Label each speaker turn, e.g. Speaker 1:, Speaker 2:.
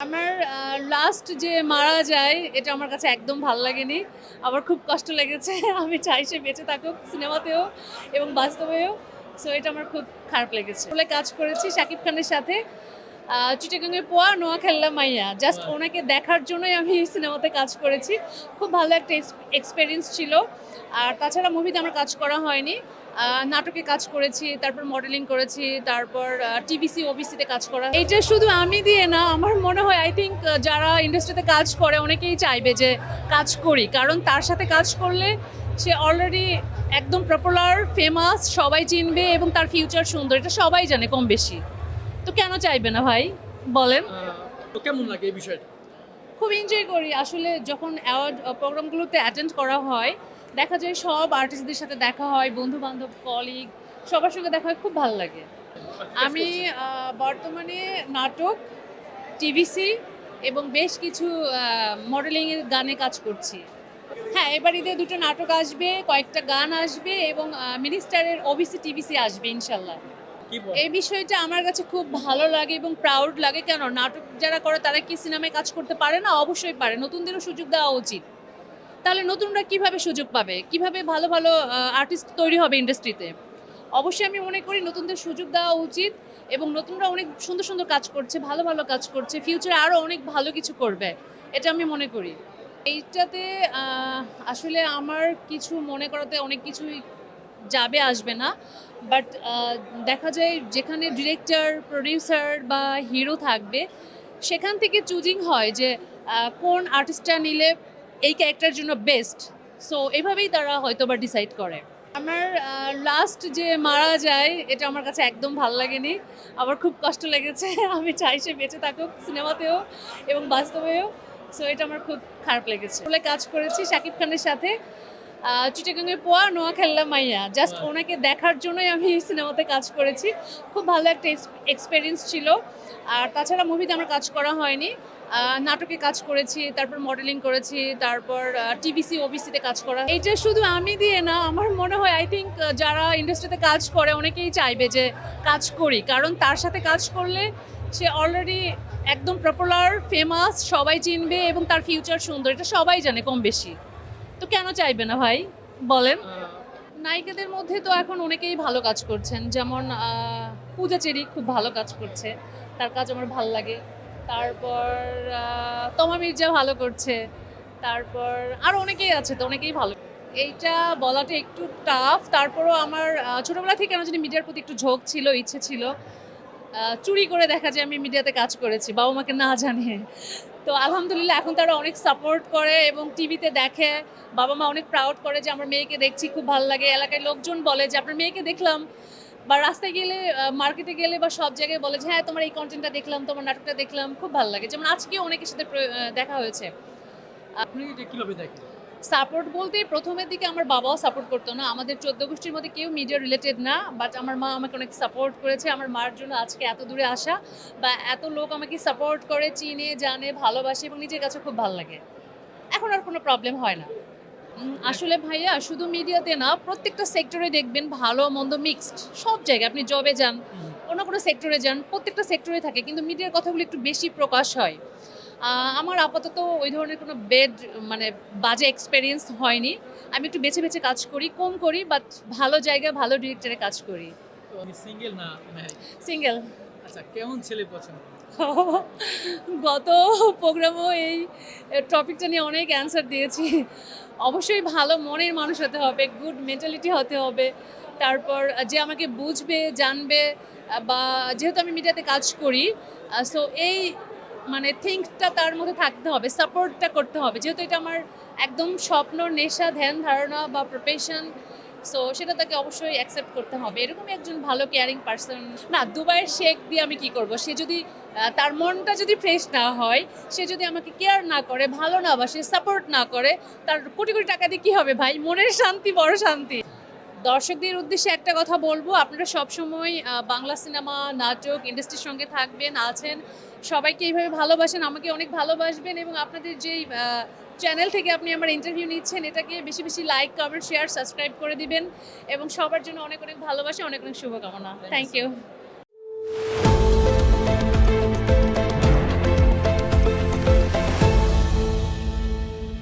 Speaker 1: আমার লাস্ট যে মারা যায় এটা আমার কাছে একদম ভালো লাগেনি। আমার খুব কষ্ট লেগেছে। আমি চাই সে বেঁচে থাকুক সিনেমাতেও এবং বাস্তবেও। সো এটা আমার খুব খারাপ লেগেছে। বলে কাজ করেছি শাকিব খানের সাথে। চিটাগাংয়ের পোয়া নোয়াখালীর মাইয়া। জাস্ট ওনাকে দেখার জন্যই আমি এই সিনেমাতে কাজ করেছি। খুব ভালো একটা এক্সপেরিয়েন্স ছিল। আর তাছাড়া মুভিতে আমার কাজ করা হয়নি। নাটকে কাজ করেছি, তারপর মডেলিং করেছি, তারপর টিভিসি, ওবিসিতে কাজ করা। এইটা শুধু আমি দিয়ে না, আমার মনে হয় আই থিংক যারা ইন্ডাস্ট্রিতে কাজ করে অনেকেই চাইবে যে কাজ করি। কারণ তার সাথে কাজ করলে সে অলরেডি একদম পপুলার, ফেমাস, সবাই চিনবে এবং তার ফিউচার সুন্দর। এটা সবাই জানে কম বেশি। তো কেন চাইবে না ভাই বলেন?
Speaker 2: তো কেমন লাগে এই বিষয়টা?
Speaker 1: খুব এনজয় করি আসলে যখন অ্যাওয়ার্ড প্রোগ্রামগুলোতে অ্যাটেন্ড করা হয়, দেখা যায় সব আর্টিস্টদের সাথে দেখা হয়, বন্ধু-বান্ধব, কলিগ সবার সঙ্গে দেখা হয়, খুব ভালো লাগে। আমি বর্তমানে নাটক, টিভিসি এবং বেশ কিছু মডেলিংয়ের গানে কাজ করছি। হ্যাঁ, এবার ঈদে ২ টো নাটক আসবে, কয়েকটা গান আসবে এবং মিনিস্টারের ওবিসি, টিভিসি আসবে ইনশাল্লাহ।
Speaker 2: কি বল?
Speaker 1: এই বিষয়টা আমার কাছে খুব ভালো লাগে এবং প্রাউড লাগে। কেন নাটক যারা করে তারা কি সিনেমায় কাজ করতে পারে না? অবশ্যই পারে। নতুনদেরও সুযোগ দেওয়া উচিত। তাহলে নতুনরা কিভাবে সুযোগ পাবে? কিভাবে ভালো, ভালো আর্টিস্ট তৈরি হবে ইন্ডাস্ট্রিতে? অবশ্যই আমি মনে করি নতুনদের সুযোগ দেওয়া উচিত এবং নতুনরা অনেক সুন্দর, সুন্দর কাজ করছে, ভালো, ভালো কাজ করছে। ফিউচারে আরও অনেক ভালো কিছু করবে। এটা আমি মনে করি। এইটাতে আ আসলে আমার কিছু মনে করাতে অনেক কিছুই যাবে আসবে না। বাট দেখা যায় যেখানে ডিরেক্টর, প্রোডিউসার বা হিরো থাকবে, সেখান থেকে চুজিং হয় যে কোন আর্টিস্টটা নিলে এই ক্যারেক্টারের জন্য বেস্ট। সো এভাবেই তারা হয়তোবা ডিসাইড করে। আমার লাস্ট যে মারা যায় এটা আমার কাছে একদম ভালো লাগেনি। আমার খুব কষ্ট লেগেছে। আমি চাই সে বেঁচে থাকুক সিনেমাতেও এবং বাস্তবেও। সো এটা আমার খুব খারাপ লেগেছে। বলে কাজ করেছি শাকিব খানের সাথে। চিটাগাংয়ের পোয়া নোয়াখালীর মাইয়া। জাস্ট ওনাকে দেখার জন্যই আমি এই সিনেমাতে কাজ করেছি। খুব ভালো একটা এক্সপেরিয়েন্স ছিল। আর তাছাড়া মুভিতে আমার কাজ করা হয়নি। নাটকে কাজ করেছি, তারপর মডেলিং করেছি, তারপর টিভিসি, ওবিসিতে কাজ করা। এইটা শুধু আমি দিয়ে না, আমার মনে হয় আই থিংক যারা ইন্ডাস্ট্রিতে কাজ করে অনেকেই চাইবে যে কাজ করি। কারণ তার সাথে কাজ করলে সে অলরেডি একদম পপুলার, ফেমাস, সবাই চিনবে এবং তার ফিউচার সুন্দর। এটা সবাই জানে কম বেশি। তো কেন চাইবে না ভাই বলেন? নায়িকাদের মধ্যে তো এখন অনেকেই ভালো কাজ করছেন। যেমন পূজা চেরি খুব ভালো কাজ করছে। তার কাজ আমার ভাল লাগে। তারপর তমা মির্জা ভালো করছে। তারপর আরও অনেকেই আছে তো অনেকেই ভালো। এইটা বলাটা একটু টাফ। তারপরও আমার ছোটবেলা থেকে কেন জানি মিডিয়ার প্রতি একটু ঝোঁক ছিল, ইচ্ছে ছিল। চুরি করে দেখা যায় আমি মিডিয়াতে কাজ করেছি বাবা-মাকে না জানিয়ে। তো আলহামদুলিল্লাহ এখন তারা অনেক সাপোর্ট করে এবং টিভিতে দেখে। বাবা-মা অনেক প্রাউড করে যে আমার মেয়েকে দেখছি, খুব ভালো লাগে। এলাকায় লোকজন বলে যে আপনার মেয়েকে দেখলাম বা রাস্তায় গেলে মার্কেটে গেলে বা সব জায়গায় বলে যে হ্যাঁ তোমার এই কনটেন্টটা দেখলাম, তোমার নাটকটা দেখলাম, খুব ভালো লাগে। যেমন আজকেও অনেকের সাথে দেখা হয়েছে।
Speaker 2: আপনি এটা কিভাবে দেখেন?
Speaker 1: সাপোর্ট বলতে প্রথমের দিকে আমার বাবাও সাপোর্ট করতো না। আমাদের ১৪ গোষ্ঠীর মধ্যে কেউ মিডিয়া রিলেটেড না। বাট আমার মা আমাকে অনেক সাপোর্ট করেছে। আমার মার জন্য আজকে এত দূরে আসা বা এত লোক আমাকে সাপোর্ট করে, চিনে, জানে, ভালোবাসে এবং নিজের কাছে খুব ভালো লাগে। এখন আর কোনো প্রবলেম হয় না। আসলে ভাইয়া শুধু মিডিয়াতে না, প্রত্যেকটা সেক্টরে দেখবেন ভালো মন্দ মিক্সড। সব জায়গায় আপনি জবে যান, অন্য কোনো সেক্টরে যান, প্রত্যেকটা সেক্টরে থাকে। কিন্তু মিডিয়ার কথাগুলো একটু বেশি প্রকাশ হয়। আমার আপাতত ওই ধরনের কোনো মানে বাজে এক্সপেরিয়েন্স হয়নি। আমি একটু বেছে, বেছে কাজ করি, কম করি বাট ভালো জায়গায় ভালো ডিরেক্টরে কাজ করি।
Speaker 2: তো আপনি সিঙ্গেল না ম্যারিড?
Speaker 1: সিঙ্গেল।
Speaker 2: আচ্ছা, কেমন ছেলে পছন্দ?
Speaker 1: গত প্রোগ্রামেও এই টপিকটা নিয়ে অনেক অ্যান্সার দিয়েছি। অবশ্যই ভালো মনের মানুষ হতে হবে, গুড মেন্টালিটি হতে হবে। তারপর যে আমাকে বুঝবে, জানবে বা যেহেতু আমি মিডিয়াতে কাজ করি, সো এই মানে থিঙ্কটা তার মধ্যে থাকতে হবে, সাপোর্টটা করতে হবে। যেহেতু এটা আমার একদম স্বপ্ন, নেশা, ধ্যান, ধারণা বা প্রফেশন, সো সেটা তাকে অবশ্যই অ্যাকসেপ্ট করতে হবে। এরকমই একজন ভালো কেয়ারিং পারসন। না, দুবাইয়ের শেক দিয়ে আমি কি করব? সে যদি তার মনটা যদি ফ্রেশ না হয়, সে যদি আমাকে কেয়ার না করে, ভালো না বাসে, সাপোর্ট না করে, তার কোটি, কোটি টাকা দিয়ে কী হবে ভাই? মনের শান্তি বড় শান্তি। দর্শকদের উদ্দেশ্যে একটা কথা বলবো, আপনারা সবসময় বাংলা সিনেমা, নাটক ইন্ডাস্ট্রির সঙ্গে থাকবেন, আছেন। সবাইকে এইভাবে ভালোবাসেন, আমাকে অনেক ভালোবাসবেন এবং আপনাদের যেই চ্যানেল থেকে আপনি আমার ইন্টারভিউ নিচ্ছেন, এটাকে বেশি, বেশি লাইক, কমেন্ট, শেয়ার, সাবস্ক্রাইব করে দিবেন এবং সবার জন্য অনেক, অনেক ভালোবাসা, অনেক, অনেক শুভকামনা। Thank you.